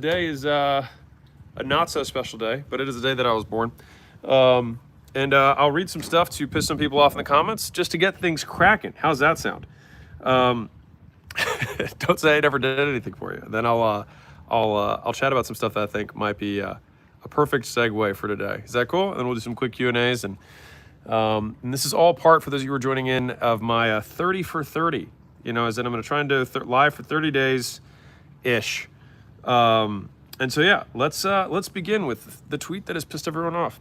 Today is a not so special day, but it is the day that I was born. I'll read some stuff to piss some people off in the comments just to get things cracking. How's that sound? Don't say I never did anything for you. Then I'll chat about some stuff that I think might be a perfect segue for today. Is that cool? And then we'll do some quick Q&As. And this is all part, for those of you who are joining in, of my 30 for 30. You know, as in I'm going to try and do live for 30 days-ish. And so, yeah, let's begin with the tweet that has pissed everyone off.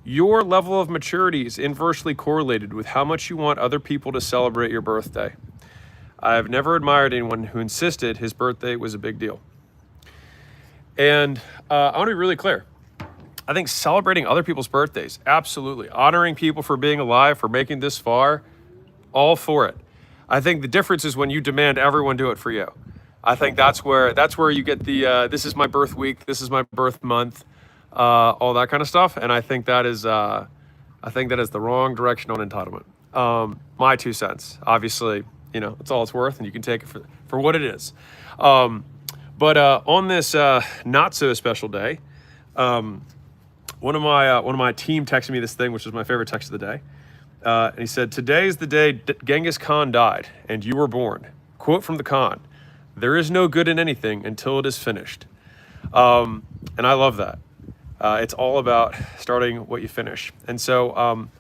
Your level of maturity is inversely correlated with how much you want other people to celebrate your birthday. I've never admired anyone who insisted his birthday was a big deal. And I want to be really clear. I think celebrating other people's birthdays, absolutely. Honoring people for being alive, for making this far, all for it. I think the difference is when you demand everyone do it for you. I think that's where you get the this is my birth week, this is my birth month, all that kind of stuff. And I think that is the wrong direction on entitlement. My 2 cents. Obviously, you know, it's all it's worth, and you can take it for what it is. But on this not so special day, one of my team texted me this thing, which is my favorite text of the day. And he said, "Today is the day Genghis Khan died, and you were born." Quote from the Khan: "There is no good in anything until it is finished." And I love that. It's all about starting what you finish. And so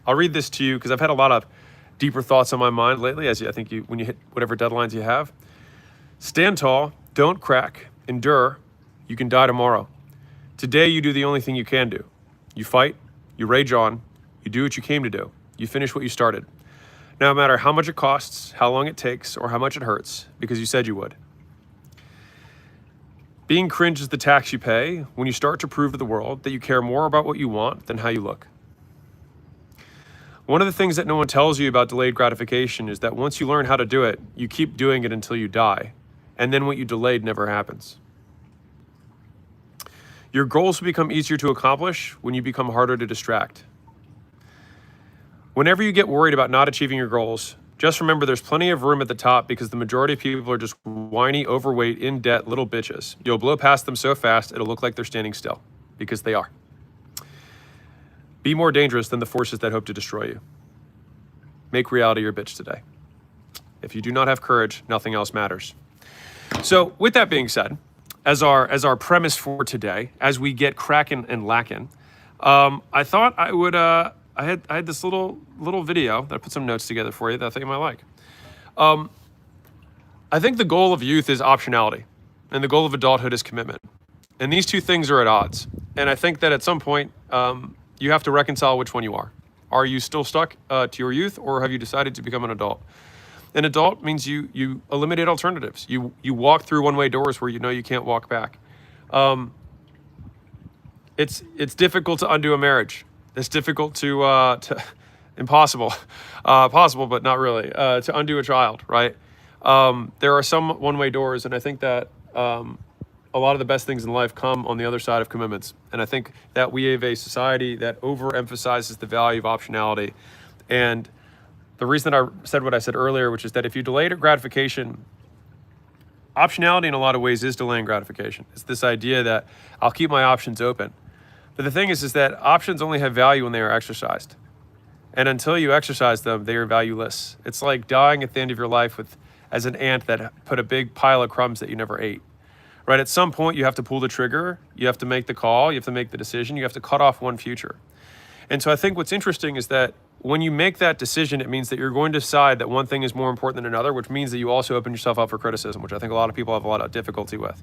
I'll read this to you because I've had a lot of deeper thoughts on my mind lately, as I think when you hit whatever deadlines you have. Stand tall, don't crack, endure, you can die tomorrow. Today you do the only thing you can do. You fight, you rage on, you do what you came to do. You finish what you started. No matter how much it costs, how long it takes, or how much it hurts, because you said you would. Being cringe is the tax you pay when you start to prove to the world that you care more about what you want than how you look. One of the things that no one tells you about delayed gratification is that once you learn how to do it, you keep doing it until you die, and then what you delayed never happens. Your goals will become easier to accomplish when you become harder to distract. Whenever you get worried about not achieving your goals, just remember there's plenty of room at the top because the majority of people are just whiny, overweight, in debt little bitches. You'll blow past them so fast it'll look like they're standing still, because they are. Be more dangerous than the forces that hope to destroy you. Make reality your bitch today. If you do not have courage, nothing else matters. So with that being said, as our premise for today, as we get cracking and lacking, I thought I would I had this little video that I put some notes together for you that I think you might like. I think the goal of youth is optionality, and the goal of adulthood is commitment. And these two things are at odds. And I think that at some point, you have to reconcile which one you are. Are you still stuck to your youth, or have you decided to become an adult? An adult means you eliminate alternatives. You walk through one-way doors where you know you can't walk back. It's difficult to undo a marriage. It's difficult to impossible, possible, but not really, to undo a child, right? There are some one-way doors, and I think that a lot of the best things in life come on the other side of commitments. And I think that we have a society that overemphasizes the value of optionality. And the reason that I said what I said earlier, which is that if you delay gratification, optionality in a lot of ways is delaying gratification. It's this idea that I'll keep my options open. But the thing is that options only have value when they are exercised. And until you exercise them, they are valueless. It's like dying at the end of your life as an ant that put a big pile of crumbs that you never ate. Right? At some point, you have to pull the trigger. You have to make the call. You have to make the decision. You have to cut off one future. And so I think what's interesting is that when you make that decision, it means that you're going to decide that one thing is more important than another, which means that you also open yourself up for criticism, which I think a lot of people have a lot of difficulty with.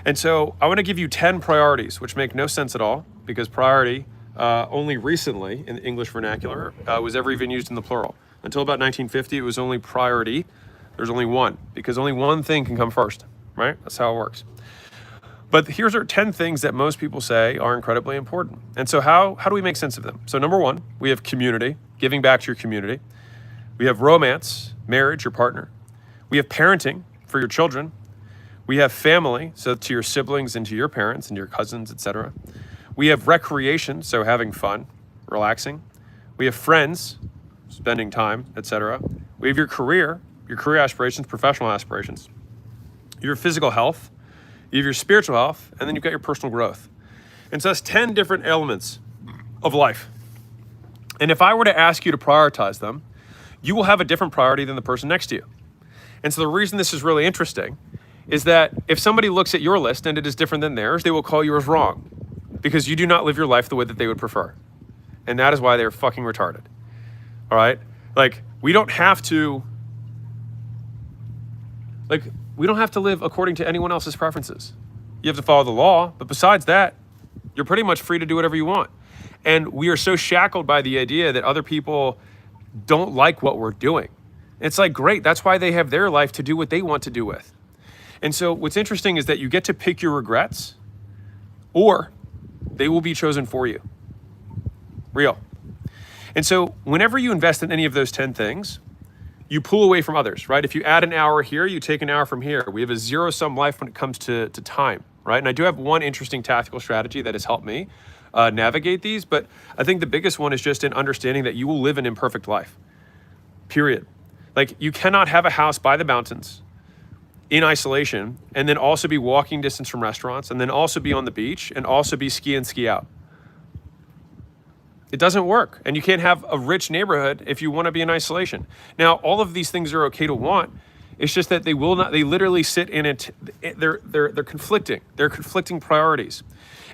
And so I want to give you 10 priorities, which make no sense at all, because priority only recently in the English vernacular was ever even used in the plural. Until about 1950, it was only priority. There's only one, because only one thing can come first, right? That's how it works. But here's our 10 things that most people say are incredibly important. And so how do we make sense of them? So number one, we have community, giving back to your community. We have romance, marriage, your partner. We have parenting for your children. We have family, so to your siblings and to your parents and your cousins, etc. We have recreation, so having fun, relaxing. We have friends, spending time, etc. We have your career aspirations, professional aspirations. Your physical health, You have your spiritual health, and then you've got your personal growth. And so that's 10 different elements of life. And if I were to ask you to prioritize them, you will have a different priority than the person next to you. And so the reason this is really interesting is that if somebody looks at your list and it is different than theirs, they will call yours wrong because you do not live your life the way that they would prefer. And that is why they're fucking retarded. All right? Like, we don't have to live according to anyone else's preferences. You have to follow the law, but besides that, you're pretty much free to do whatever you want. And we are so shackled by the idea that other people don't like what we're doing. It's like, great, that's why they have their life to do what they want to do with. And so what's interesting is that you get to pick your regrets, or they will be chosen for you. Real. And so whenever you invest in any of those 10 things, you pull away from others, right? If you add an hour here, you take an hour from here. We have a zero-sum life when it comes to time, right? And I do have one interesting tactical strategy that has helped me navigate these, but I think the biggest one is just in understanding that you will live an imperfect life, period. Like, you cannot have a house by the mountains in isolation and then also be walking distance from restaurants and then also be on the beach and also be ski in, ski out. It doesn't work. And you can't have a rich neighborhood if you want to be in isolation. Now, all of these things are okay to want. It's just that they will not, they literally sit in it. They're conflicting. They're conflicting priorities.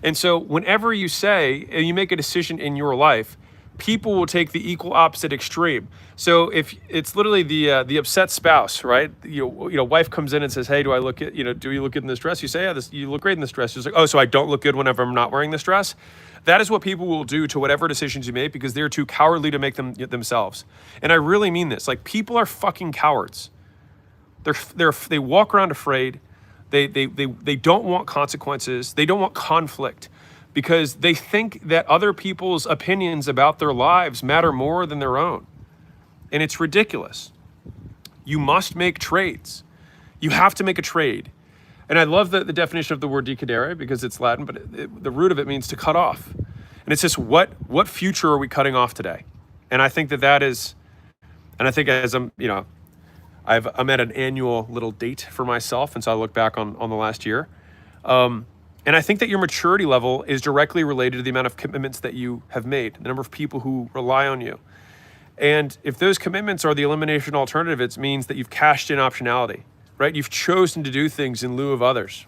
And so whenever you say, and you make a decision in your life, people will take the equal opposite extreme. So if it's literally the upset spouse, right? You know, wife comes in and says, "Hey, do you look good in this dress?" You say, "Yeah, you look great in this dress." She's like, "Oh, so I don't look good whenever I'm not wearing this dress?" That is what people will do to whatever decisions you make because they're too cowardly to make them themselves. And I really mean this. Like, people are fucking cowards. They walk around afraid. They don't want consequences. They don't want conflict because they think that other people's opinions about their lives matter more than their own. And it's ridiculous. You must make trades. You have to make a trade. And I love the definition of the word decadere because it's Latin, but the root of it means to cut off. And it's just what future are we cutting off today? And I think that is, and I think as I'm at an annual little date for myself, and so I look back on the last year. And I think that your maturity level is directly related to the amount of commitments that you have made, the number of people who rely on you. And if those commitments are the elimination alternative, it means that you've cashed in optionality, right? You've chosen to do things in lieu of others.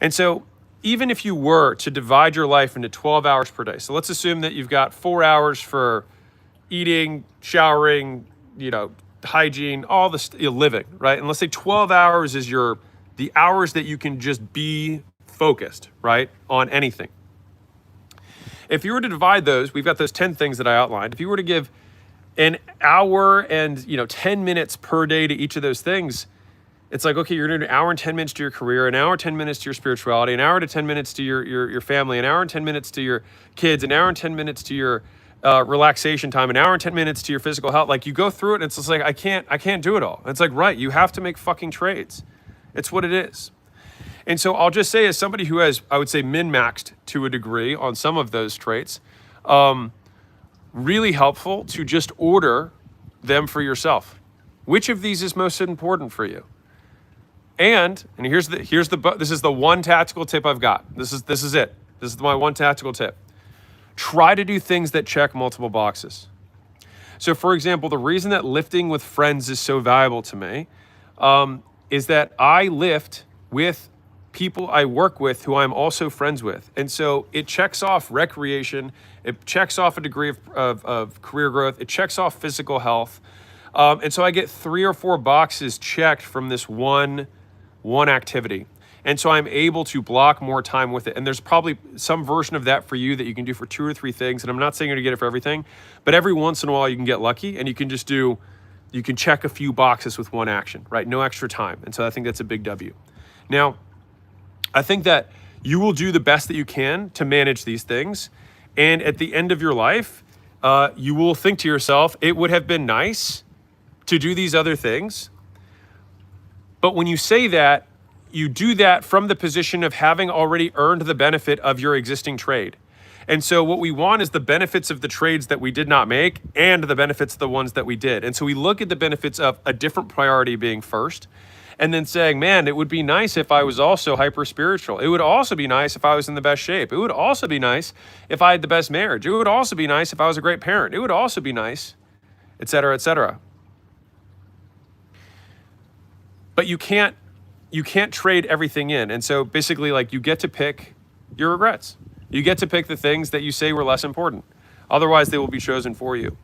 And so even if you were to divide your life into 12 hours per day, so let's assume that you've got 4 hours for eating, showering, hygiene, all this living, right? And let's say 12 hours is the hours that you can just be focused, right, on anything. If you were to divide those, we've got those 10 things that I outlined. If you were to give an hour and 10 minutes per day to each of those things, it's like, okay, you're gonna do an hour and 10 minutes to your career, an hour and 10 minutes to your spirituality, an hour to 10 minutes to your family, an hour and 10 minutes to your kids, an hour and 10 minutes to your relaxation time, an hour and 10 minutes to your physical health. Like, you go through it and it's just like, I can't do it all. It's like, right, you have to make fucking trades. It's what it is. And so I'll just say, as somebody who has, I would say, min-maxed to a degree on some of those traits, really helpful to just order them for yourself. Which of these is most important for you? And this is the one tactical tip I've got. This is it. This is my one tactical tip. Try to do things that check multiple boxes. So, for example, the reason that lifting with friends is so valuable to me is that I lift with people I work with who I'm also friends with. And so it checks off recreation, it checks off a degree of career growth, it checks off physical health. And so I get 3 or 4 boxes checked from this one activity. And so I'm able to block more time with it. And there's probably some version of that for you that you can do for 2 or 3 things. And I'm not saying you're gonna get it for everything, but every once in a while you can get lucky and you can check a few boxes with one action, right? No extra time. And so I think that's a big W. Now, I think that you will do the best that you can to manage these things. And at the end of your life, you will think to yourself, it would have been nice to do these other things. But when you say that, you do that from the position of having already earned the benefit of your existing trade. And so what we want is the benefits of the trades that we did not make and the benefits of the ones that we did. And so we look at the benefits of a different priority being first. and then saying, man, it would be nice if I was also hyper spiritual. It would also be nice if I was in the best shape. It would also be nice if I had the best marriage. It would also be nice if I was a great parent. It would also be nice, et cetera, et cetera. But you can't trade everything in. And so basically, like, you get to pick your regrets. You get to pick the things that you say were less important. Otherwise, they will be chosen for you.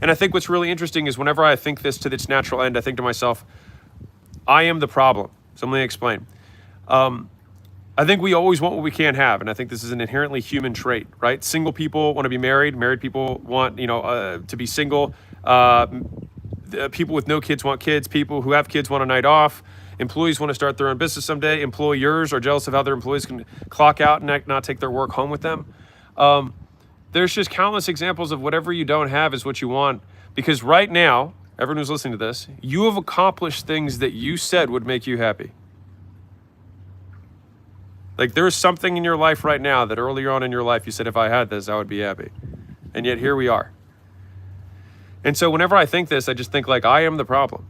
And I think what's really interesting is whenever I think this to its natural end, I think to myself, I am the problem. So let me explain. I think we always want what we can't have. And I think this is an inherently human trait, right? Single people want to be married. Married people want, to be single. People with no kids want kids. People who have kids want a night off. Employees want to start their own business someday. Employers are jealous of how their employees can clock out and not take their work home with them. There's just countless examples of whatever you don't have is what you want. Because right now, everyone who's listening to this, you have accomplished things that you said would make you happy. Like, there's something in your life right now that earlier on in your life you said, if I had this, I would be happy. And yet here we are. And so whenever I think this, I just think, like, I am the problem.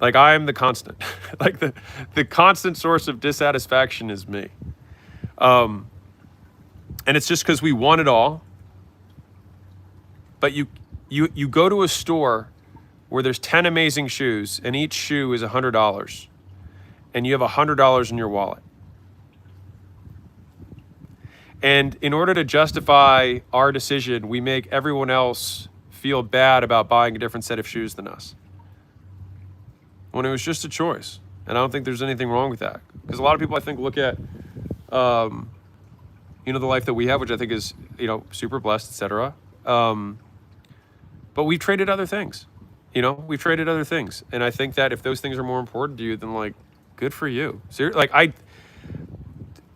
Like, I am the constant. Like, the constant source of dissatisfaction is me. And it's just because we want it all. But you go to a store where there's 10 amazing shoes and each shoe is $100 and you have $100 in your wallet. And in order to justify our decision, we make everyone else feel bad about buying a different set of shoes than us. When it was just a choice. And I don't think there's anything wrong with that. Because a lot of people, I think, look at, the life that we have, which I think is, super blessed, et cetera. But we've traded other things. We've traded other things. And I think that if those things are more important to you, then, like, good for you.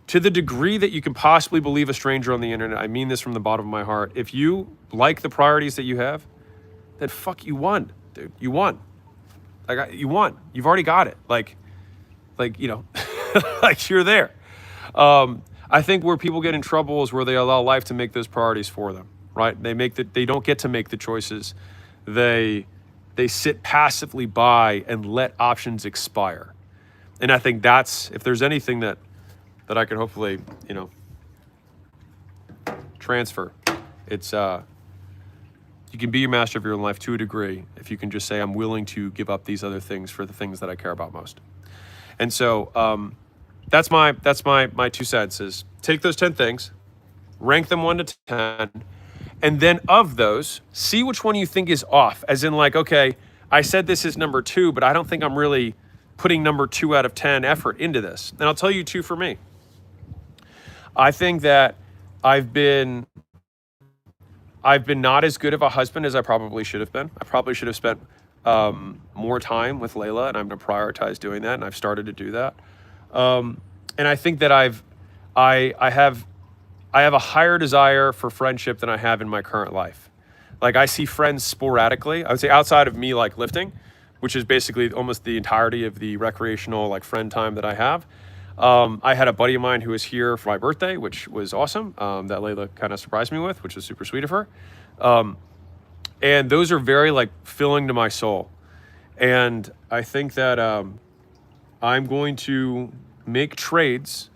To the degree that you can possibly believe a stranger on the internet, I mean this from the bottom of my heart. If you like the priorities that you have, then you won, dude. You won. You won. You've already got it. Like you're there. I think where people get in trouble is where they allow life to make those priorities for them, right? They don't get to make the choices. They sit passively by and let options expire. And I think that's, if there's anything that I can hopefully, transfer, it's, you can be your master of your own life to a degree if you can just say, I'm willing to give up these other things for the things that I care about most. And so that's my 2 cents is take those 10 things, rank them 1 to 10, and then of those, see which one you think is off. As in, like, okay, I said this is number 2, but I don't think I'm really putting number 2 out of 10 effort into this. And I'll tell you 2 for me. I think that I've been not as good of a husband as I probably should have been. I probably should have spent more time with Layla, and I'm going to prioritize doing that, and I've started to do that. And I think that I have a higher desire for friendship than I have in my current life. Like, I see friends sporadically. I would say outside of me, like, lifting, which is basically almost the entirety of the recreational, like, friend time that I have. I had a buddy of mine who was here for my birthday, which was awesome, that Layla kind of surprised me with, which was super sweet of her. And those are very, like, filling to my soul. And I think that I'm going to make trades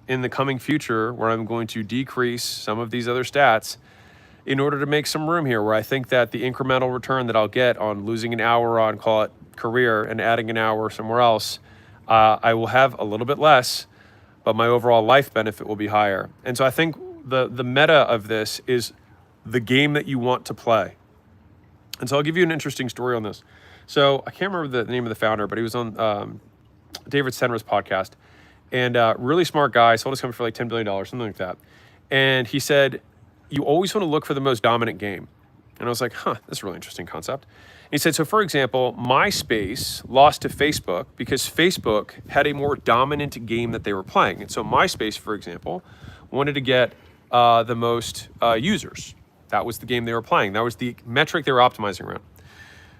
in the coming future where I'm going to decrease some of these other stats in order to make some room here, where I think that the incremental return that I'll get on losing an hour on, call it, career and adding an hour somewhere else, I will have a little bit less, but my overall life benefit will be higher. And so I think the meta of this is the game that you want to play. And so I'll give you an interesting story on this. So I can't remember the name of the founder, but he was on David Senra's podcast. And really smart guy, sold his company for like $10 billion, something like that. And he said, you always want to look for the most dominant game. And I was like, that's a really interesting concept. And he said, so for example, MySpace lost to Facebook because Facebook had a more dominant game that they were playing. And so MySpace, for example, wanted to get the most users. That was the game they were playing. That was the metric they were optimizing around.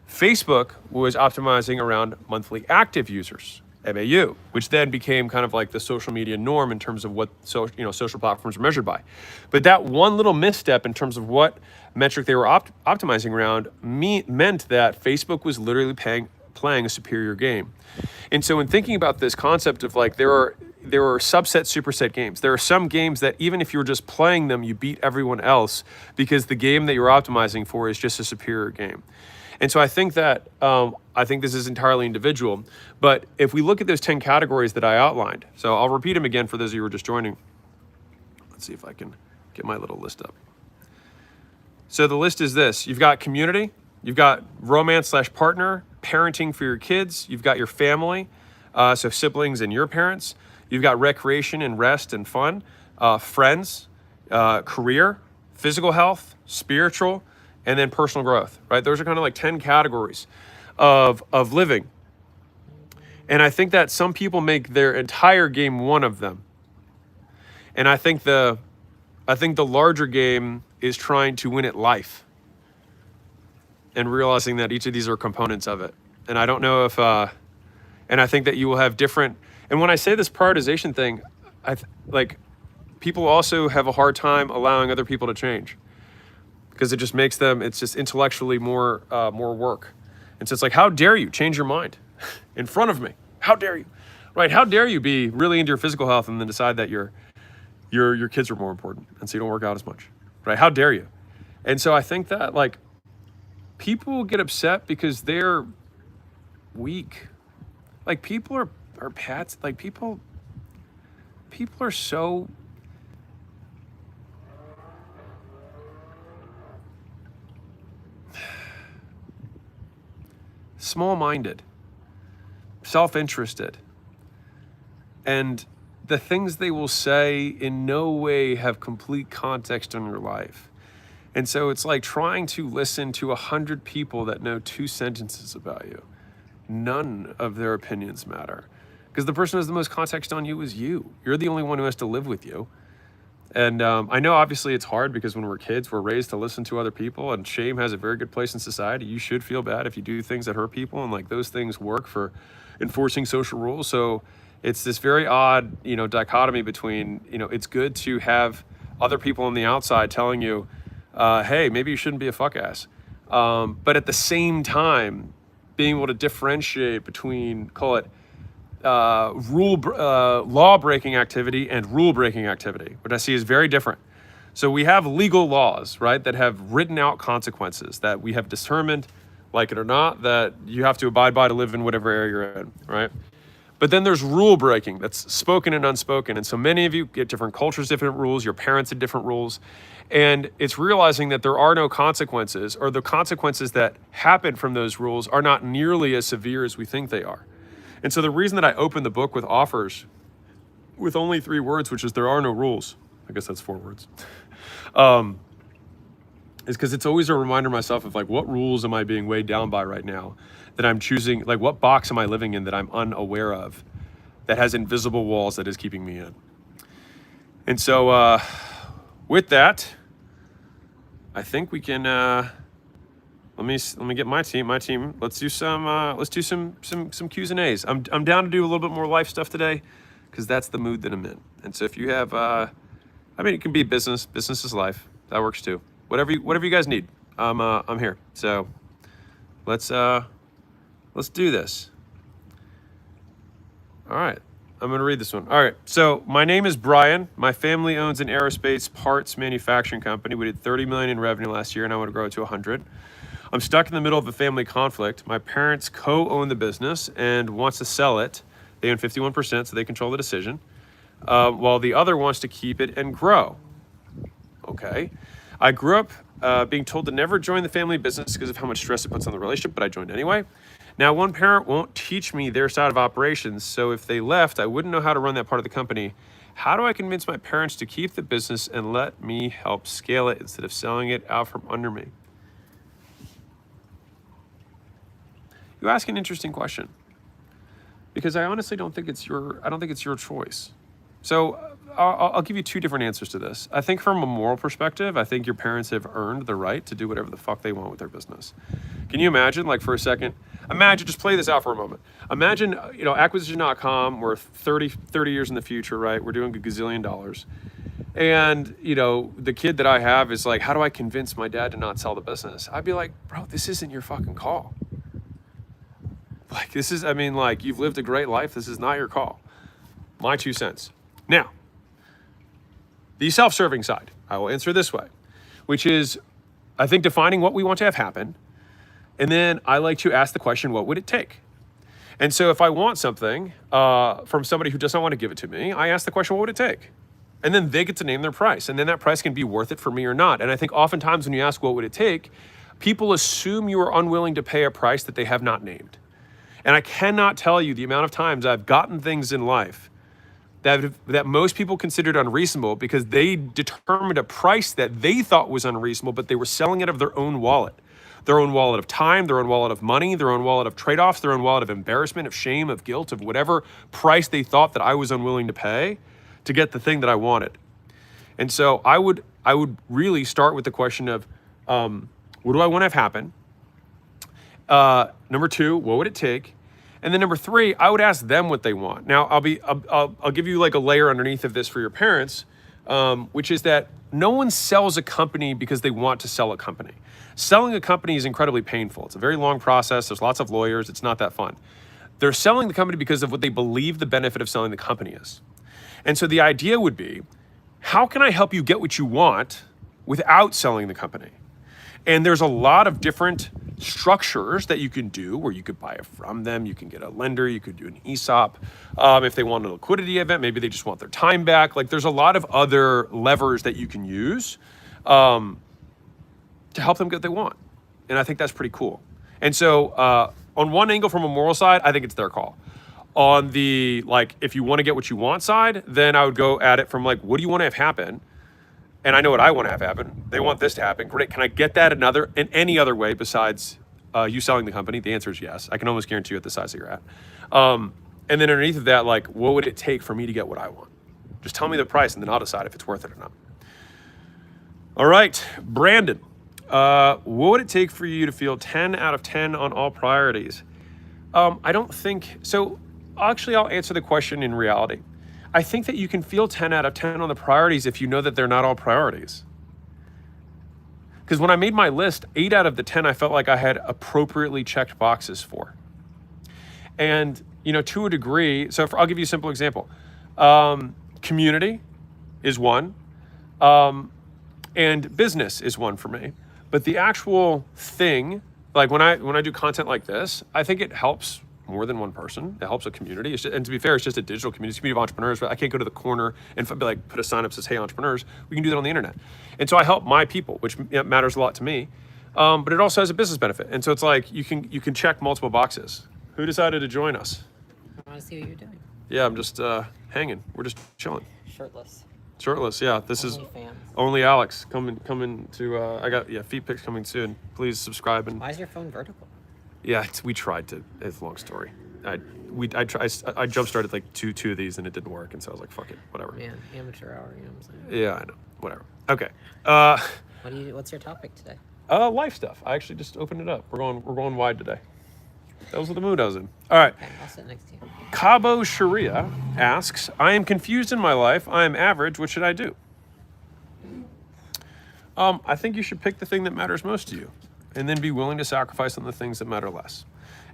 Facebook was optimizing around monthly active users, MAU, which then became kind of like the social media norm in terms of what social platforms are measured by. But that one little misstep in terms of what metric they were optimizing around meant that Facebook was literally paying playing a superior game. And so in thinking about this concept of like, there are subset, superset games. There are some games that even if you're just playing them, you beat everyone else because the game that you're optimizing for is just a superior game. And so I think that, I think this is entirely individual, but if we look at those 10 categories that I outlined, so I'll repeat them again for those of you who are just joining. Let's see if I can get my little list up. So the list is this: you've got community, you've got romance/partner, parenting for your kids, you've got your family, so siblings and your parents, you've got recreation and rest and fun, friends, career, physical health, spiritual, and then personal growth, right? Those are kind of like 10 categories of living. And I think that some people make their entire game one of them. And I think the larger game is trying to win at life and realizing that each of these are components of it. And I don't know if, and I think that you will have different, and when I say this prioritization thing, like people also have a hard time allowing other people to change because it just makes them, it's just intellectually more work. And so it's like, how dare you change your mind in front of me? How dare you, right? How dare you be really into your physical health and then decide that your kids are more important and so you don't work out as much, right? How dare you? And so I think that like people get upset because they're weak. Like people are pets. Like people are so small-minded, self-interested, and the things they will say in no way have complete context on your life. And so it's like trying to listen to 100 people that know 2 sentences about you. None of their opinions matter because the person who has the most context on you is you. You're the only one who has to live with you. And I know obviously it's hard because when we're kids, we're raised to listen to other people, and shame has a very good place in society. You should feel bad if you do things that hurt people, and like those things work for enforcing social rules. So it's this very odd, dichotomy between, it's good to have other people on the outside telling you, hey, maybe you shouldn't be a fuck ass. But at the same time, being able to differentiate between, call it, law-breaking activity and rule-breaking activity, which I see is very different. So we have legal laws, right, that have written out consequences that we have determined, like it or not, that you have to abide by to live in whatever area you're in, right? But then there's rule-breaking that's spoken and unspoken. And so many of you get different cultures, different rules, your parents have different rules. And it's realizing that there are no consequences, or the consequences that happen from those rules are not nearly as severe as we think they are. And so the reason that I opened the book with offers with only 3 words, which is there are no rules, I guess that's 4 words, is because it's always a reminder myself of like, what rules am I being weighed down by right now that I'm choosing, like what box am I living in that I'm unaware of, that has invisible walls that is keeping me in. And so with that, I think we can, let me get my team. Let's do some Q's and A's. I'm down to do a little bit more life stuff today because that's the mood that I'm in. And so if you have, it can be business. Business is life. That works too. Whatever you guys need, I'm here. So let's do this. All right. I'm going to read this one. All right. So my name is Brian. My family owns an aerospace parts manufacturing company. We did 30 million in revenue last year, and I want to grow it to 100. I'm stuck in the middle of a family conflict. My parents co-own the business and wants to sell it. They own 51%, so they control the decision, while the other wants to keep it and grow. Okay. I grew up being told to never join the family business because of how much stress it puts on the relationship, but I joined anyway. Now, one parent won't teach me their side of operations, so if they left, I wouldn't know how to run that part of the company. How do I convince my parents to keep the business and let me help scale it instead of selling it out from under me? You ask an interesting question, because I honestly don't think it's your choice. So I'll give you 2 different answers to this. I think from a moral perspective, I think your parents have earned the right to do whatever the fuck they want with their business. Can you imagine, like for a second, just play this out for a moment. Imagine, acquisition.com, we're 30 years in the future, right? We're doing a gazillion dollars. And, the kid that I have is like, how do I convince my dad to not sell the business? I'd be like, bro, this isn't your fucking call. Like, this is, I mean, like, you've lived a great life. This is not your call. My 2 cents. Now, the self-serving side, I will answer this way, which is, I think, defining what we want to have happen. And then I like to ask the question, what would it take? And so if I want something from somebody who does not want to give it to me, I ask the question, what would it take? And then they get to name their price. And then that price can be worth it for me or not. And I think oftentimes when you ask, what would it take? People assume you are unwilling to pay a price that they have not named. And I cannot tell you the amount of times I've gotten things in life that most people considered unreasonable because they determined a price that they thought was unreasonable, but they were selling it of their own wallet. Their own wallet of time, their own wallet of money, their own wallet of trade-offs, their own wallet of embarrassment, of shame, of guilt, of whatever price they thought that I was unwilling to pay to get the thing that I wanted. And so I would really start with the question of, what do I want to have happen? Number 2, what would it take? And then number 3, I would ask them what they want. Now, I'll give you like a layer underneath of this for your parents, which is that no one sells a company because they want to sell a company. Selling a company is incredibly painful. It's a very long process. There's lots of lawyers. It's not that fun. They're selling the company because of what they believe the benefit of selling the company is. And so the idea would be, how can I help you get what you want without selling the company? And there's a lot of different structures that you can do where you could buy it from them. You can get a lender. You could do an ESOP. If they want a liquidity event, maybe they just want their time back. Like, there's a lot of other levers that you can use to help them get what they want. And I think that's pretty cool. And so on one angle, from a moral side, I think it's their call. On the, like, if you want to get what you want side, then I would go at it from like, what do you want to have happen? And I know what I want to have happen. They want this to happen. Great. Can I get that in any other way besides you selling the company? The answer is yes. I can almost guarantee you at the size that you're at. And then underneath of that, like, what would it take for me to get what I want? Just tell me the price and then I'll decide if it's worth it or not. All right, Brandon. What would it take for you to feel 10 out of 10 on all priorities? I don't think, so actually I'll answer the question in reality. I think that you can feel 10 out of 10 on the priorities if you know that they're not all priorities. Because when I made my list, 8 out of the 10 I felt like I had appropriately checked boxes for. And, you know, to a degree, so I'll give you a simple example. Community is one, and business is one for me. But the actual thing, like when I do content like this, I think it helps more than one person. It helps a community. And to be fair, it's just a digital community. It's a community of entrepreneurs, but I can't go to the corner and be like, put a sign up that says, hey, entrepreneurs. We can do that on the internet. And so I help my people, which matters a lot to me. But it also has a business benefit. And so it's like, you can check multiple boxes. Who decided to join us? I want to see what you're doing. Yeah, I'm just hanging. We're just chilling. Shirtless, yeah. This is only Alex coming to. I got feet pics coming soon. Please subscribe and. Why is your phone vertical? Yeah, we tried to. It's a long story. I jump started like two of these and it didn't work, and so I was like, fuck it, whatever. Man, amateur hour. You know what I'm saying? Yeah, I know. Whatever. Okay. What's your topic today? Life stuff. I actually just opened it up. We're going wide today. That was what the mood I was in. All right. Okay, I'll sit next to you. Cabo Sharia asks, I am confused in my life. I am average. What should I do? I think you should pick the thing that matters most to you and then be willing to sacrifice on the things that matter less.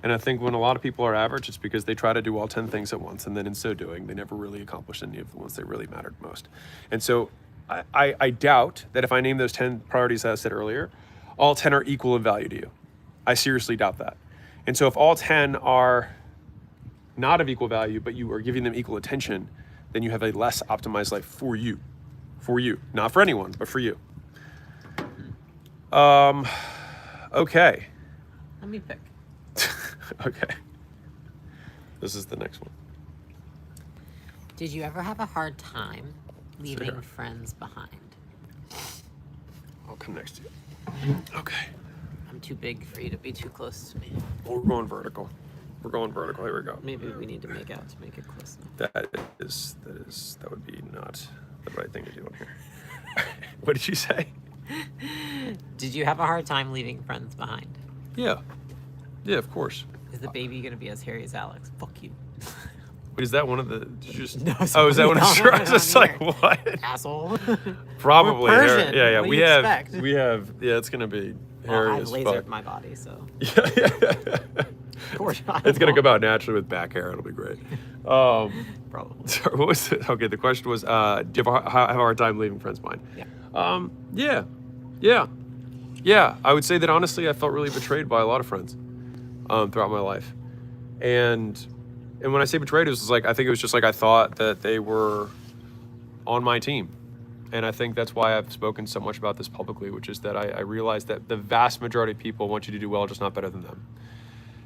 And I think when a lot of people are average, it's because they try to do all 10 things at once, and then in so doing, they never really accomplish any of the ones that really mattered most. And so I doubt that if I name those 10 priorities that I said earlier, all 10 are equal in value to you. I seriously doubt that. And so if all 10 are not of equal value, but you are giving them equal attention, then you have a less optimized life for you. For you. Not for anyone, but for you. Okay. Let me pick. Okay. This is the next one. Did you ever have a hard time leaving friends behind? I'll come next to you. Okay. I'm too big for you to be too close to me. We're going vertical. Here we go. Maybe we need to make out to make it close enough. That would be not the right thing to do on here. What did you say? Did you have a hard time leaving friends behind? Yeah. Yeah, of course. Is the baby gonna be as hairy as Alex? Fuck you. Wait, is that one of the? Did you just? No, is that one of the? I was just like, what? Asshole. Probably. We're Persian. Yeah. What We do you have. expect? We have. Yeah, it's gonna be hairy I've as lasered fuck. my body, so. Yeah. It's gonna come out naturally with back hair. It'll be great. Probably. Sorry, what was it? Okay, the question was, do you have a hard time leaving friends behind? Yeah. Yeah. I would say that honestly, I felt really betrayed by a lot of friends throughout my life, and when I say betrayed, it was like I think it was just like I thought that they were on my team, and I think that's why I've spoken so much about this publicly, which is that I realized that the vast majority of people want you to do well, just not better than them,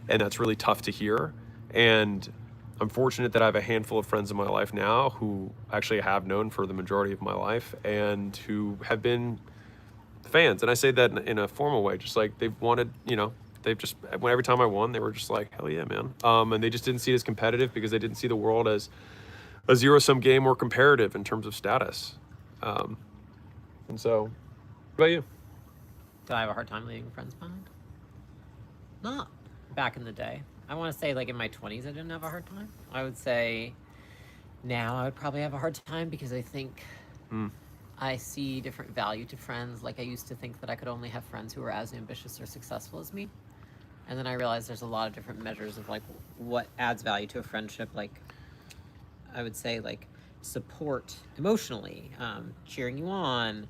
and that's really tough to hear. And I'm fortunate that I have a handful of friends in my life now who actually have known for the majority of my life and who have been fans. And I say that in a formal way, just like they've wanted, they've just, every time I won, they were just like, hell yeah, man. And they just didn't see it as competitive because they didn't see the world as a zero-sum game or comparative in terms of status. And so, what about you? Did I have a hard time leaving friends behind? Not back in the day. I want to say like in my 20s I didn't have a hard time. I would say now I would probably have a hard time because I think I see different value to friends. Like I used to think that I could only have friends who were as ambitious or successful as me. And then I realized there's a lot of different measures of like what adds value to a friendship. Like I would say like support emotionally, cheering you on,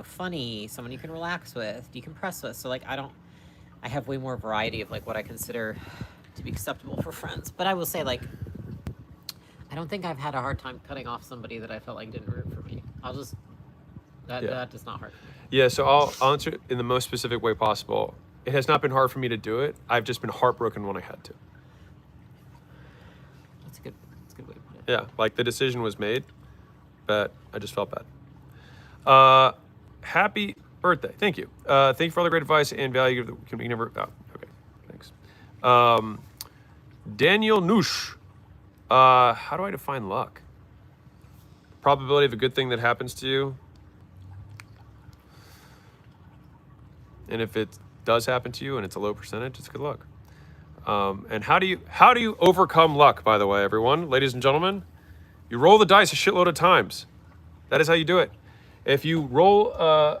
funny, someone you can relax with, decompress with. So like I have way more variety of like what I consider to be acceptable for friends. But I will say like I don't think I've had a hard time cutting off somebody that I felt like didn't root for me. That does not hurt me. Yeah, so I'll answer it in the most specific way possible. It has not been hard for me to do it. I've just been heartbroken when I had to. That's a good way to put it. Yeah, like the decision was made, but I just felt bad. Happy birthday. Thank you. Thank you for all the great advice and value. Can we never... Oh, okay. Thanks. Daniel Noosh. How do I define luck? Probability of a good thing that happens to you. And if it does happen to you and it's a low percentage, it's good luck. And how do you overcome luck, by the way, everyone? Ladies and gentlemen, you roll the dice a shitload of times. That is how you do it. If you roll a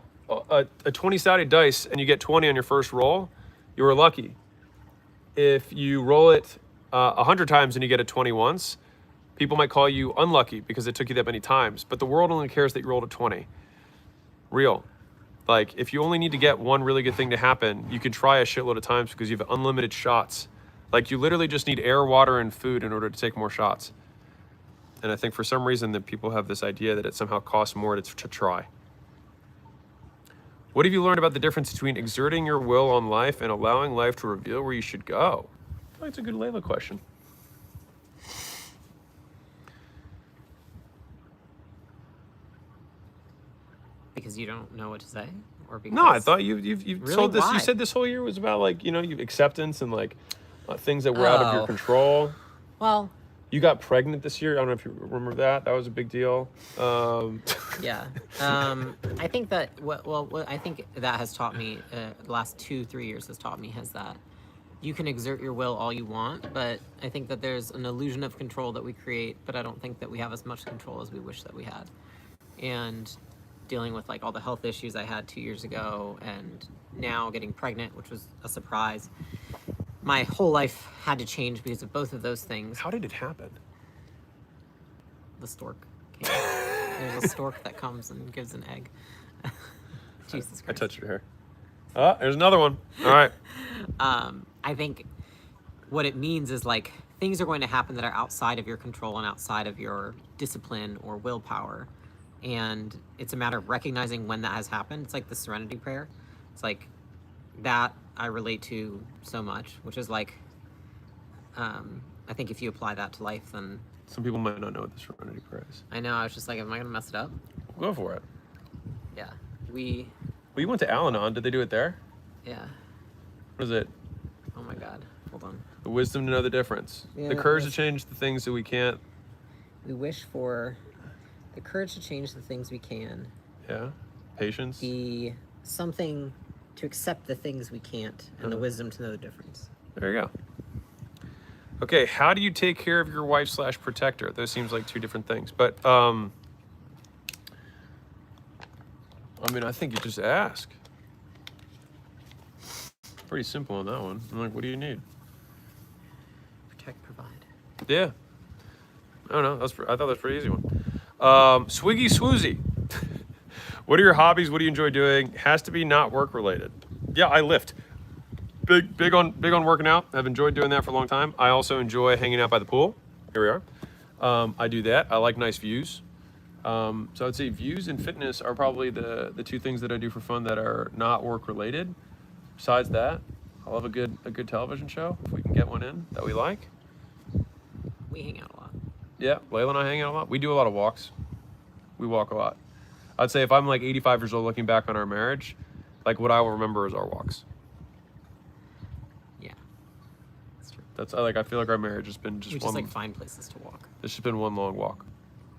20-sided dice and you get 20 on your first roll, you are lucky. If you roll it 100 times and you get a 20 once, people might call you unlucky because it took you that many times. But the world only cares that you rolled a 20. Real. Like, if you only need to get one really good thing to happen, you can try a shitload of times because you have unlimited shots. Like, you literally just need air, water, and food in order to take more shots. And I think for some reason that people have this idea that it somehow costs more to try. What have you learned about the difference between exerting your will on life and allowing life to reveal where you should go? That's a good Layla question. Because you don't know what to say, or because No, I thought you Really? sold this. Why? You said this whole year was about like acceptance and like things that were out of your Oh. control. Well, You got pregnant this year. I don't know if you remember that. That was a big deal. yeah. I think that what I think that has taught me the last 2-3 years has taught me is that you can exert your will all you want, but I think that there's an illusion of control that we create, but I don't think that we have as much control as we wish that we had. And dealing with like all the health issues I had 2 years ago, and now getting pregnant, which was a surprise. My whole life had to change because of both of those things. How did it happen? The stork came. There's a stork that comes and gives an egg. Jesus Christ. I touched your hair. Oh, there's another one. All right. I think what it means is like things are going to happen that are outside of your control and outside of your discipline or willpower. And it's a matter of recognizing when that has happened. It's like the serenity prayer. It's like that I relate to so much, which is like, I think if you apply that to life, then... Some people might not know what the serenity prayer is. I know, I was just like, am I going to mess it up? Go for it. Yeah. Well, you went to Al-Anon. Did they do it there? Yeah. What is it? Oh my God. Hold on. The wisdom to know the difference. Yeah, the courage to yes. change the things that we can't. We wish for the courage to change the things we can. Yeah. Patience. The something to accept the things we can't, and the wisdom to know the difference. There you go. Okay, how do you take care of your wife / protector? Those seems like two different things, but I mean, I think you just ask. pretty simple on that one. I'm like, what do you need? Protect, provide. Yeah. I don't know. I thought that was a pretty easy one. Swiggy Swoozy. What are your hobbies? What do you enjoy doing? Has to be not work related. Yeah, I lift. Big on working out. I've enjoyed doing that for a long time. I also enjoy hanging out by the pool. Here we are. I do that. I like nice views. So I'd say views and fitness are probably the two things that I do for fun that are not work related. Besides that, I love a good television show if we can get one in that we like. We hang out a lot. Yeah, Layla and I hang out a lot. We do a lot of walks. We walk a lot. I'd say if I'm like 85 years old looking back on our marriage, like what I will remember is our walks. Yeah, that's true. I feel like our marriage has been We just like find places to walk. It's just been one long walk.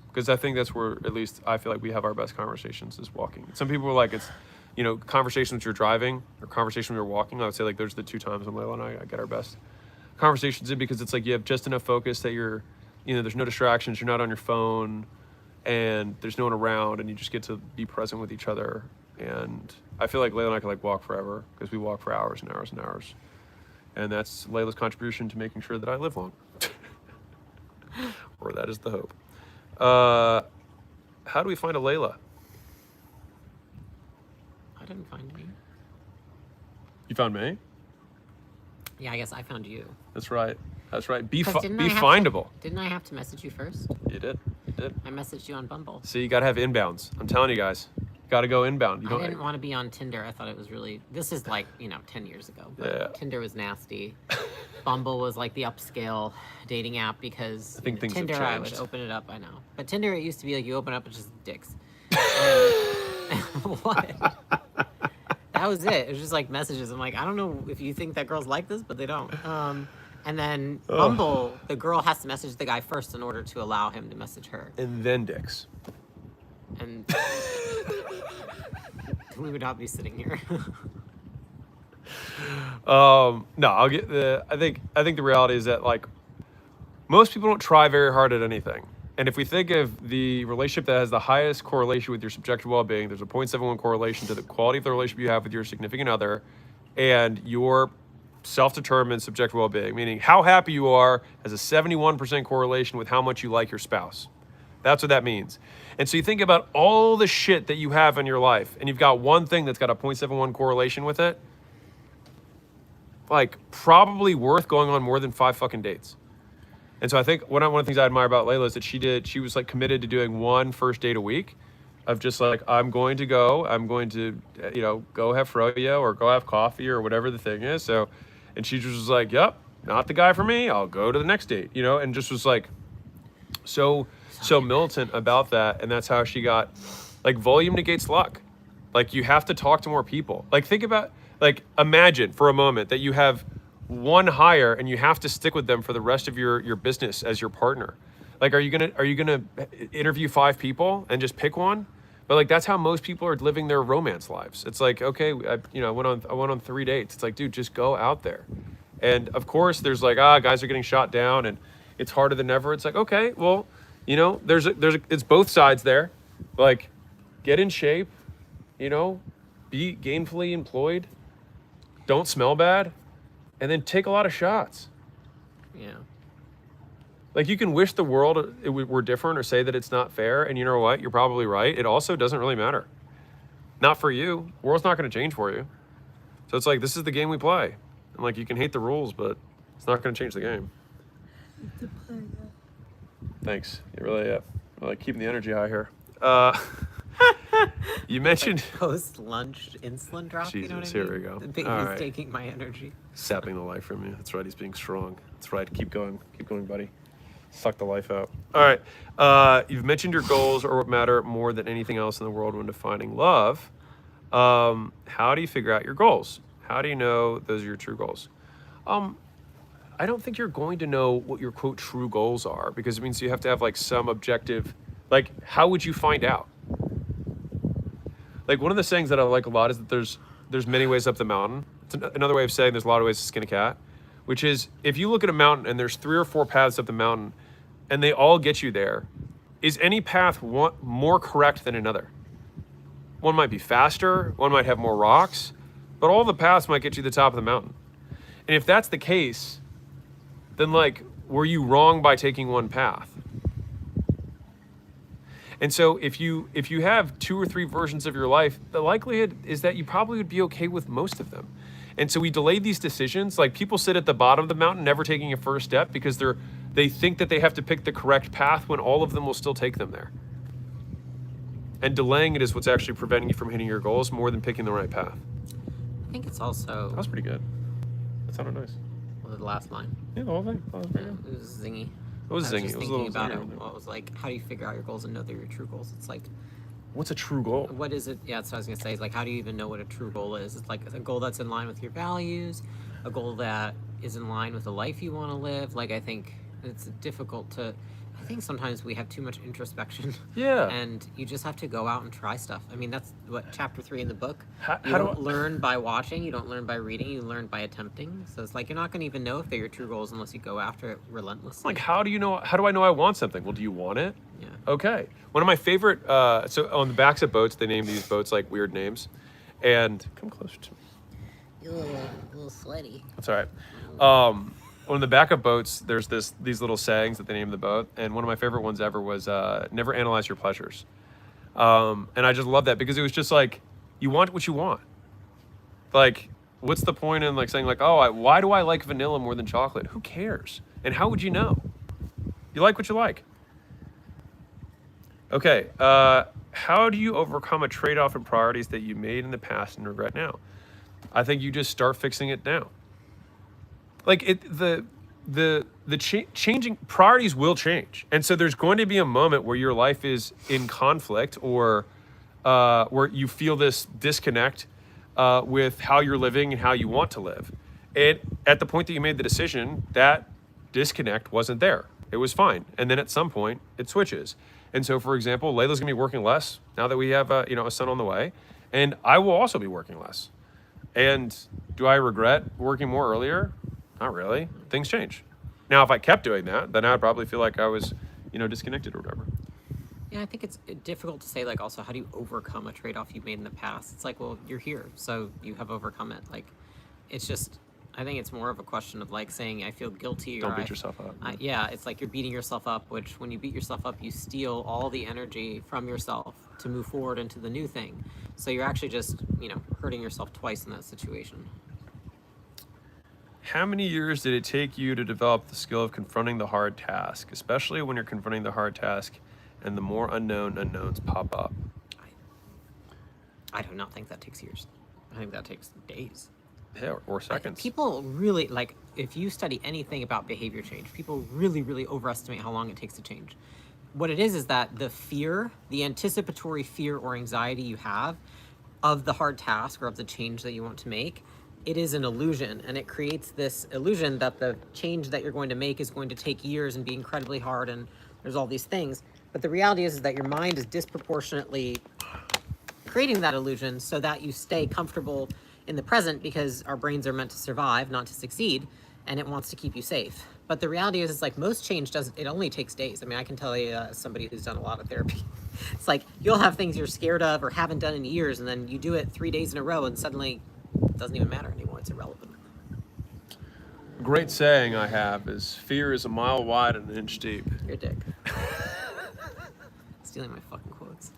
Because I think that's where, at least I feel like we have our best conversations is walking. Some people are like, it's, conversations when you're driving or conversation when you're walking. I would say like there's the two times when Layla and I get our best conversations in, because it's like you have just enough focus that you're, there's no distractions, you're not on your phone, and there's no one around, and you just get to be present with each other. And I feel like Layla and I could like walk forever because we walk for hours and hours and hours. And that's Layla's contribution to making sure that I live long. Or that is the hope. How do we find a Layla? I didn't find me. You found me? Yeah, I guess I found you. That's right. Be 'Cause didn't I have findable. Didn't I have to message you first? You did. I messaged you on Bumble. See, you gotta have inbounds. I'm telling you guys, gotta go inbound. I didn't want to be on Tinder. I thought it was really. This is like 10 years ago. But Yeah. Tinder was nasty. Bumble was like the upscale dating app because I think things have Tinder I would changed. open it up. I know, but Tinder it used to be like you open up it's just dicks. What? That was it. It was just like messages. I'm like, I don't know if you think that girls like this, but they don't. And then Bumble, the girl has to message the guy first in order to allow him to message her. And then dicks. And we would not be sitting here. No, I think the reality is that like most people don't try very hard at anything. And if we think of the relationship that has the highest correlation with your subjective well-being, there's a 0.71 correlation to the quality of the relationship you have with your significant other and your self-determined subjective well-being, meaning how happy you are has a 71% correlation with how much you like your spouse. That's what that means. And so you think about all the shit that you have in your life, and you've got one thing that's got a 0.71 correlation with it, like probably worth going on more than 5 fucking dates. And so I think one of the things I admire about Layla is that she was like committed to doing one first date a week of just like, I'm going to go have froyo or go have coffee or whatever the thing is. So, and she just was like, yep, not the guy for me. I'll go to the next date, and just was like, so militant about that. And that's how she got, like, volume negates luck. Like, you have to talk to more people. Like, think about, like, imagine for a moment that you have one hire and you have to stick with them for the rest of your business as your partner. Like, are you gonna interview 5 people and just pick one? But like, that's how most people are living their romance lives. It's like, okay, I went on 3 dates. It's like, dude, just go out there. And of course there's like, guys are getting shot down and it's harder than ever. It's like, okay, well, it's both sides there. Like, get in shape, be gainfully employed, don't smell bad, and then take a lot of shots. Yeah. Like, you can wish the world were different or say that it's not fair, and you know what? You're probably right. It also doesn't really matter. Not for you. The world's not going to change for you. So it's like, this is the game we play. And like, you can hate the rules, but it's not going to change the game. Thanks. You really, like keeping the energy high here. You mentioned like post-lunch insulin drop. Jesus, you know what I here mean? we go. The baby's All right. taking my energy. Sapping the life from you. That's right. He's being strong. That's right. Keep going, buddy. Suck the life out. All right. You've mentioned your goals are what matter more than anything else in the world when defining love. How do you figure out your goals? How do you know those are your true goals? I don't think you're going to know what your quote true goals are, because it means you have to have like some objective. Like, how would you find out? Like, one of the sayings that I like a lot is that there's many ways up the mountain. It's another way of saying there's a lot of ways to skin a cat, which is if you look at a mountain and there's 3 or 4 paths up the mountain and they all get you there, is any path more correct than another? One might be faster, one might have more rocks, but all the paths might get you to the top of the mountain. And if that's the case, then like, were you wrong by taking one path? And so if you have 2 or 3 versions of your life, the likelihood is that you probably would be okay with most of them. And so we delayed these decisions. Like, people sit at the bottom of the mountain, never taking a first step because they think that they have to pick the correct path when all of them will still take them there. And delaying it is what's actually preventing you from hitting your goals more than picking the right path. I think it's also... That was pretty good. That sounded nice. Was it the last line? Yeah, the whole thing. That was pretty good. It was zingy. It was I zingy. was It just was a thinking little about it. zinger. Well, it was like, how do you figure out your goals and know they're your true goals? It's like, What's a true goal? what is it? Yeah, that's what I was gonna say. It's like, how do you even know what a true goal is? It's like a goal that's in line with your values, a goal that is in line with the life you want to live. Like, I think it's difficult to. I think sometimes we have too much introspection. Yeah. And you just have to go out and try stuff. I mean, that's what chapter 3 in the book. How You do don't I- learn by watching. You don't learn by reading. You learn by attempting. So it's like you're not going to even know if they're your true goals unless you go after it relentlessly. Like, how do I know I want something? Well, do you want it? Yeah. Okay. One of my favorite, so on the backs of boats, they name these boats like weird names. And come closer to me. You're a little sweaty. That's all right. On the back of boats, there's these little sayings that they name the boat. And one of my favorite ones ever was never analyze your pleasures. And I just love that because it was just like, you want what you want. Like, what's the point in like saying like, oh, why do I like vanilla more than chocolate? Who cares? And how would you know? You like what you like. Okay, how do you overcome a trade-off in priorities that you made in the past and regret now? I think you just start fixing it now. Like changing priorities will change, and so there's going to be a moment where your life is in conflict or where you feel this disconnect with how you're living and how you want to live. And at the point that you made the decision, that disconnect wasn't there. It was fine, and then at some point it switches. And so, for example, Layla's gonna be working less now that we have a son on the way, and I will also be working less. And do I regret working more earlier? Not really. Things change. Now, if I kept doing that, then I'd probably feel like I was, disconnected or whatever. Yeah, I think it's difficult to say, like, also, how do you overcome a trade-off you've made in the past? It's like, well, you're here, so you have overcome it. Like, it's just, I think it's more of a question of, like, saying, I feel guilty. Don't beat yourself up. Yeah, it's like you're beating yourself up, which when you beat yourself up, you steal all the energy from yourself to move forward into the new thing. So you're actually just, hurting yourself twice in that situation. How many years did it take you to develop the skill of confronting the hard task, especially when you're confronting the hard task and the more unknown unknowns pop up? I do not think that takes years. I think that takes days. Yeah, or seconds. People really, like, if you study anything about behavior change, people really, really overestimate how long it takes to change. What it is that the fear, the anticipatory fear or anxiety you have of the hard task or of the change that you want to make, it is an illusion, and it creates this illusion that the change that you're going to make is going to take years and be incredibly hard, and there's all these things. But the reality is that your mind is disproportionately creating that illusion so that you stay comfortable in the present, because our brains are meant to survive, not to succeed, and it wants to keep you safe. But the reality is, it's like most change it only takes days. I mean, I can tell you as somebody who's done a lot of therapy, it's like you'll have things you're scared of or haven't done in years, and then you do it 3 days in a row, and suddenly it doesn't even matter anymore. It's irrelevant. Great saying I have is, fear is a mile wide and an inch deep. You're a dick. Stealing my fucking quotes.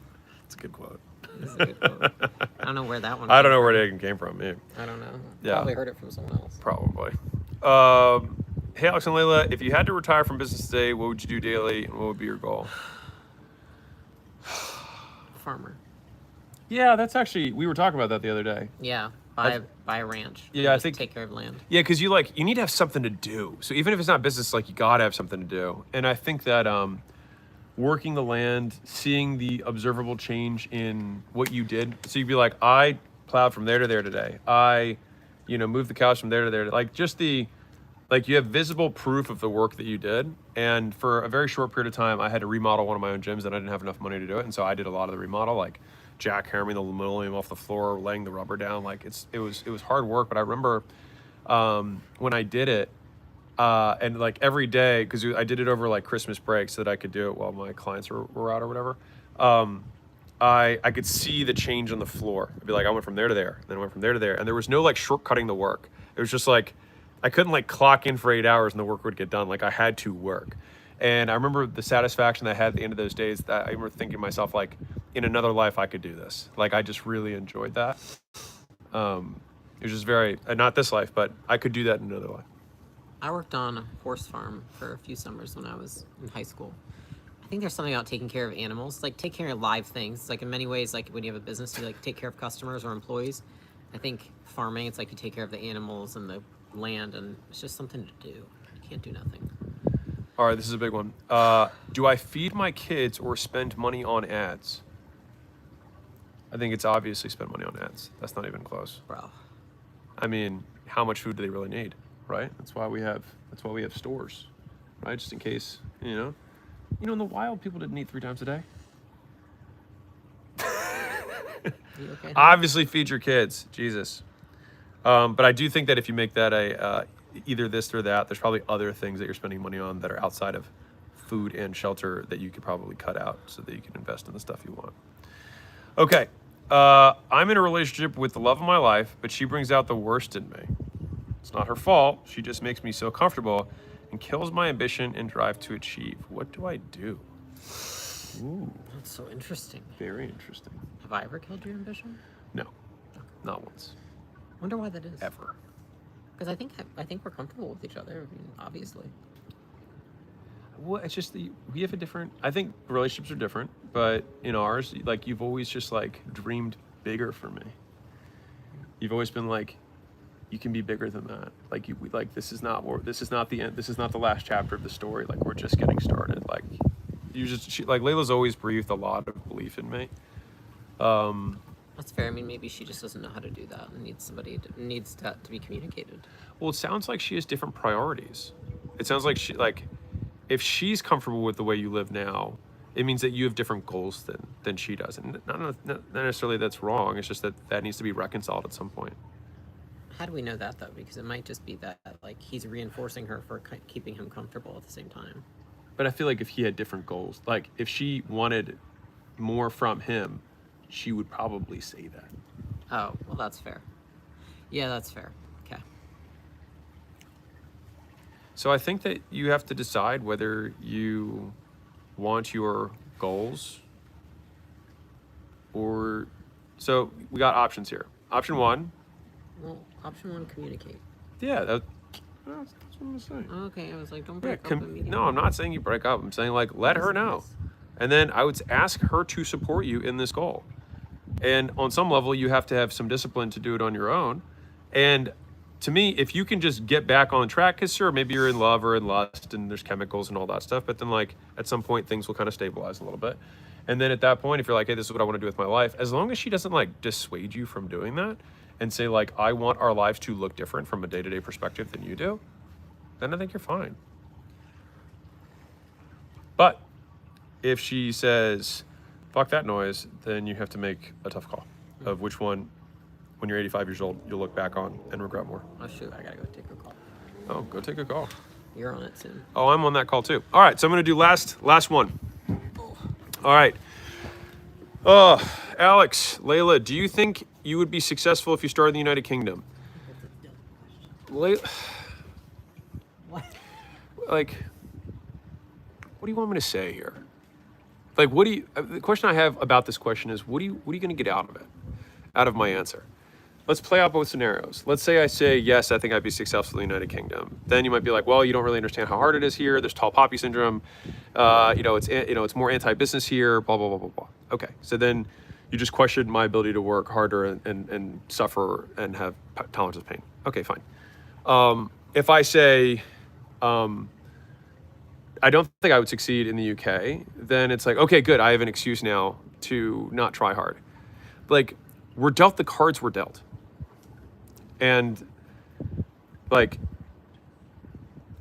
It's a good quote. This is a good quote. I don't know where that one I don't know came where it even came from. Yeah, from. I don't know. Yeah. Probably heard it from someone else. probably. Hey, Alex and Layla, if you had to retire from business today, what would you do daily and what would be your goal? Farmer. Yeah, that's actually, we were talking about that the other day. Yeah. Buy a ranch. Yeah, I Just think- take care of land. Yeah, because you need to have something to do. So even if it's not business, like, you gotta have something to do. And I think that working the land, seeing the observable change in what you did. So you'd be like, I plowed from there to there today. I, moved the couch from there to there. Like, just you have visible proof of the work that you did. And for a very short period of time, I had to remodel one of my own gyms and I didn't have enough money to do it. And so I did a lot of the remodel, like jackhammering the linoleum off the floor, laying the rubber down. Like, it was hard work. But I remember when I did it, and like every day, because I did it over like Christmas break so that I could do it while my clients were out or whatever. I could see the change on the floor. I'd be like, I went from there to there, then I went from there to there, and there was no like shortcutting the work. It was just like I couldn't like clock in for 8 hours and the work would get done. Like I had to work. And I remember the satisfaction that I had at the end of those days. That I remember thinking to myself, like, in another life I could do this. Like I just really enjoyed that. It was just very not this life, but I could do that in another life. I worked on a horse farm for a few summers when I was in high school. I think there's something about taking care of animals, like take care of live things. Like in many ways, like when you have a business, you like take care of customers or employees. I think farming, it's like you take care of the animals and the land, and it's just something to do. You can't do nothing. All right, this is a big one. Do I feed my kids or spend money on ads? I think it's obviously spend money on ads. That's not even close. Bro. I mean, how much food do they really need, right? That's why we have stores, right? Just in case, you know, in the wild, people didn't eat 3 times a day. You okay? Obviously, feed your kids, Jesus. But I do think that if you make that a either this or that, there's probably other things that you're spending money on that are outside of food and shelter that you could probably cut out so that you can invest in the stuff you want. Okay. I'm in a relationship with the love of my life, but she brings out the worst in me. It's not her fault. She just makes me so comfortable and kills my ambition and drive to achieve. What do I do? Ooh, That's so interesting. very interesting. Have I ever killed your ambition? No, not once, Wonder why that is. ever. Because I think we're comfortable with each other. I mean, obviously. Well, it's just that we have a different. I think relationships are different, but in ours, like you've always just like dreamed bigger for me. You've always been like, you can be bigger than that. Like this is not the end. This is not the last chapter of the story. Like we're just getting started. Like Layla's always breathed a lot of belief in me. That's fair. I mean, maybe she just doesn't know how to do that and needs that to be communicated. Well, it sounds like she has different priorities. It sounds like if she's comfortable with the way you live now, it means that you have different goals than she does. And not necessarily that's wrong. It's just that needs to be reconciled at some point. How do we know that, though? Because it might just be that, like, he's reinforcing her for keeping him comfortable at the same time. But I feel like if he had different goals, like if she wanted more from him, she would probably say that. Oh, well, that's fair. Yeah, that's fair. Okay. So I think that you have to decide whether you want your goals or... So we got options here. Option 1. Well, option 1, communicate. Yeah, that's what I'm saying. Okay, I was like, don't break up immediately. No, I'm not saying you break up. I'm saying like let her know. And then I would ask her to support you in this goal. And on some level, you have to have some discipline to do it on your own. And to me, if you can just get back on track, because sure, maybe you're in love or in lust and there's chemicals and all that stuff, but then like at some point things will kind of stabilize a little bit. And then at that point, if you're like, hey, this is what I want to do with my life, as long as she doesn't like dissuade you from doing that and say like, I want our lives to look different from a day-to-day perspective than you do, then I think you're fine. But if she says, fuck that noise, then you have to make a tough call of which one, when you're 85 years old, you'll look back on and regret more. Oh, shoot, I gotta go take a call. Oh, go take a call. You're on it soon. Oh, I'm on that call too. All right, so I'm gonna do last one. All right. Alex, Layla, do you think you would be successful if you started in the United Kingdom? What? Like, what do you want me to say here? Like, the question I have about this question is, what are you going to get out of it? Out of my answer? Let's play out both scenarios. Let's say I say, yes, I think I'd be successful in the United Kingdom. Then you might be like, well, you don't really understand how hard it is here. There's tall poppy syndrome. It's more anti-business here, blah, blah, blah, blah, blah. Okay, so then you just question my ability to work harder and suffer and have tolerance of pain. Okay, fine. If I say, I don't think I would succeed in the UK, then it's like, okay, good. I have an excuse now to not try hard. Like, we're dealt the cards we're dealt. And like,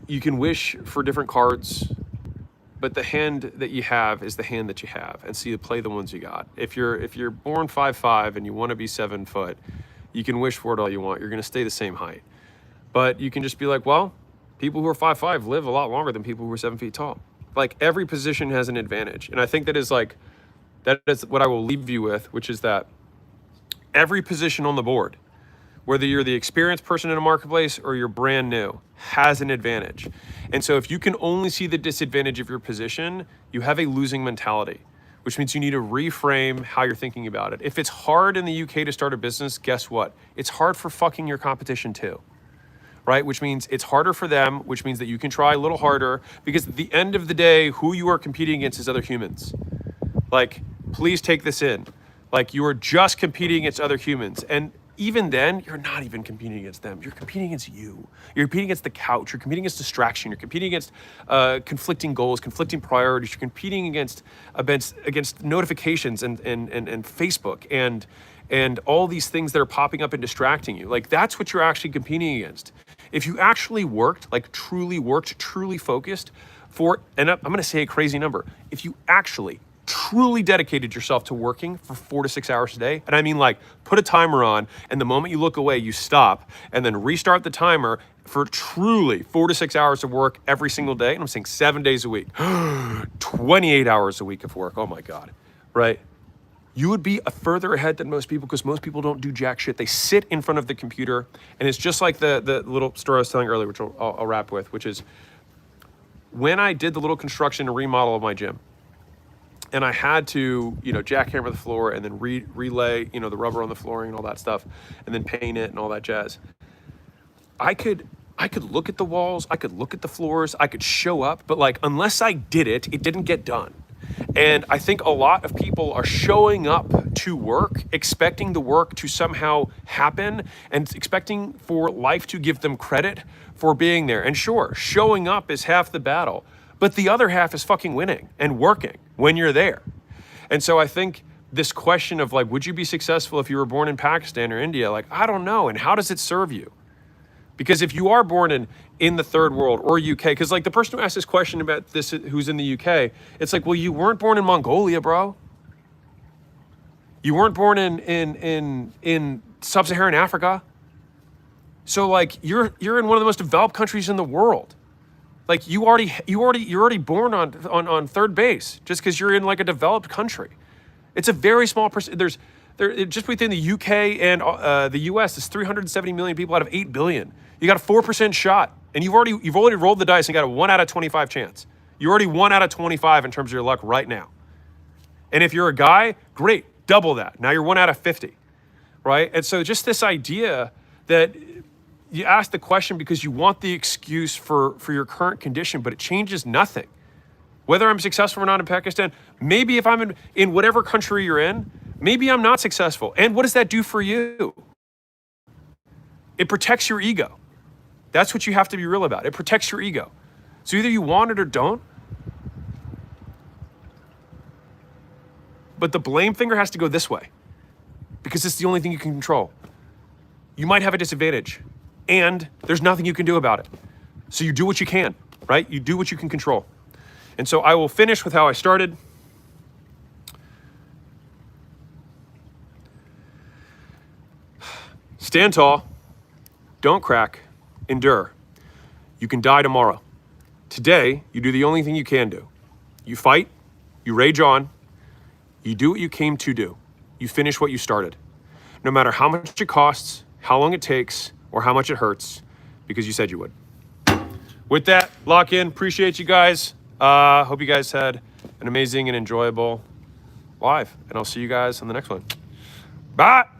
you can wish for different cards, but the hand that you have is the hand that you have. And so you play the ones you got. If you're born 5'5" and you want to be 7 foot, you can wish for it all you want. You're going to stay the same height. But you can just be like, well, people who are 5'5" live a lot longer than people who are 7 feet tall. Like every position has an advantage. And I think that is like That is what I will leave you with, which is that every position on the board, whether you're the experienced person in a marketplace or you're brand new, has an advantage. And so if you can only see the disadvantage of your position, you have a losing mentality, which means you need to reframe how you're thinking about it. If it's hard in the UK to start a business, guess what? It's hard for fucking your competition too, right? Which means it's harder for them, which means that you can try a little harder, because at the end of the day, who you are competing against is other humans. Like, please take this in. Like, you are just competing against other humans. And even then, you're not even competing against them. You're competing against you. You're competing against the couch. You're competing against distraction. You're competing against conflicting goals, conflicting priorities. You're competing against notifications and Facebook and all these things that are popping up and distracting you. Like, that's what you're actually competing against. If you actually worked, truly focused for, and I'm going to say a crazy number, if you actually truly dedicated yourself to working for 4 to 6 hours a day, and I mean, like, put a timer on, and the moment you look away, you stop, and then restart the timer for truly 4 to 6 hours of work every single day, and I'm saying 7 days a week, 28 hours a week of work, oh my God, right? You would be further ahead than most people, because most people don't do jack shit. They sit in front of the computer, and it's just like the little story I was telling earlier, which I'll wrap with, which is when I did the little construction and remodel of my gym, and I had to, jackhammer the floor and then relay, the rubber on the flooring and all that stuff, and then paint it and all that jazz. I could look at the walls, I could look at the floors, I could show up, but like, unless I did it, it didn't get done. And I think a lot of people are showing up to work, expecting the work to somehow happen and expecting for life to give them credit for being there. And sure, showing up is half the battle, but the other half is fucking winning and working when you're there. And so I think this question of like, would you be successful if you were born in Pakistan or India? Like, I don't know. And how does it serve you? Because if you are born in the third world or UK, because like the person who asked this question about this, who's in the UK, it's like, well, you weren't born in Mongolia, bro. You weren't born in sub-Saharan Africa. So like, you're in one of the most developed countries in the world. Like you're already born on third base just because you're in like a developed country. It's a very small percent. There just within the UK and the US, there's 370 million people out of 8 billion. You got a 4% shot, and you've already rolled the dice and got a 1 out of 25 chance. You're already 1 out of 25 in terms of your luck right now. And if you're a guy, great, double that. Now you're 1 out of 50, right? And so just this idea that you ask the question because you want the excuse for your current condition, but it changes nothing. Whether I'm successful or not in Pakistan, maybe if I'm in whatever country you're in, maybe I'm not successful. And what does that do for you? It protects your ego. That's what you have to be real about. It protects your ego. So either you want it or don't. But the blame finger has to go this way because it's the only thing you can control. You might have a disadvantage and there's nothing you can do about it. So you do what you can, right? You do what you can control. And so I will finish with how I started. Stand tall, don't crack, endure. You can die tomorrow. Today, you do the only thing you can do. You fight, you rage on, you do what you came to do. You finish what you started. No matter how much it costs, how long it takes, or how much it hurts, because you said you would. With that, lock in. Appreciate you guys. Hope you guys had an amazing and enjoyable live. And I'll see you guys on the next one. Bye.